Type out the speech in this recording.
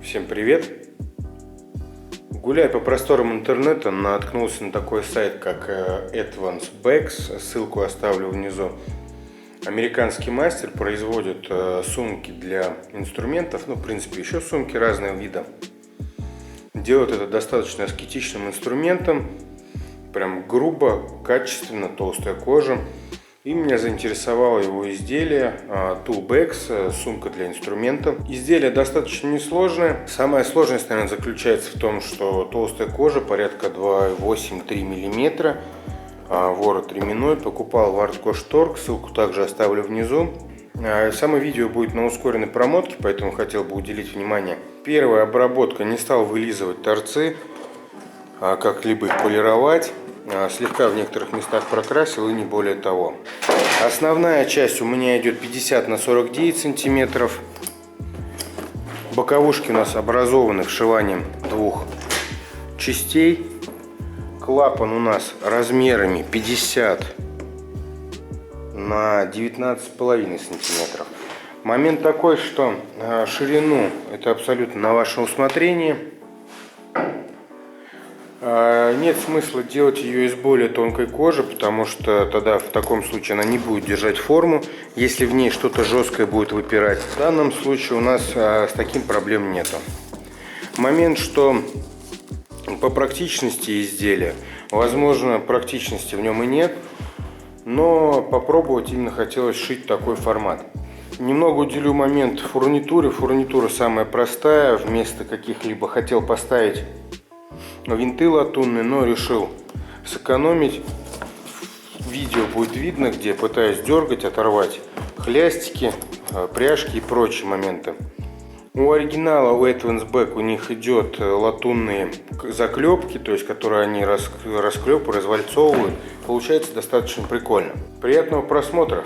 Всем привет! Гуляя по просторам интернета, наткнулся на такой сайт, как Advanced Bags, ссылку оставлю внизу. Американский мастер производит сумки для инструментов, в принципе, еще сумки разного вида. Делает это достаточно аскетичным инструментом, прям грубо, качественно, толстая кожа. И меня заинтересовало его изделие Tool Bags, сумка для инструментов. Изделие достаточно несложное. Самая сложность, наверное, заключается в том, что толстая кожа, порядка 2,8-3 мм, ворот ременной. Покупал в Торг, ссылку также оставлю внизу. Само видео будет на ускоренной промотке, поэтому хотел бы уделить внимание. Первая обработка: не стал вылизывать торцы, как-либо их полировать. Слегка в некоторых местах прокрасил и не более того. Основная часть у меня идет 50 на 49 сантиметров. Боковушки у нас образованы вшиванием двух частей. Клапан у нас размерами 50 на 19,5 сантиметров. Момент такой, что ширину это абсолютно на ваше усмотрение. Нет смысла делать ее из более тонкой кожи, потому что тогда в таком случае она не будет держать форму, если в ней что-то жесткое будет выпирать. В данном случае у нас с таким проблем нету. Момент, что по практичности изделия, возможно, практичности в нем и нет, но попробовать именно хотелось шить такой формат. Немного уделю момент фурнитуре. Фурнитура самая простая, вместо каких-либо хотел поставить винты латунные, но решил сэкономить. Видео будет видно, где пытаюсь дергать, оторвать хлястики, пряжки и прочие моменты. У оригинала, у Advanced Bag, у них идет латунные заклепки, то есть которые они расклепывают, развальцовывают. Получается достаточно прикольно. Приятного просмотра!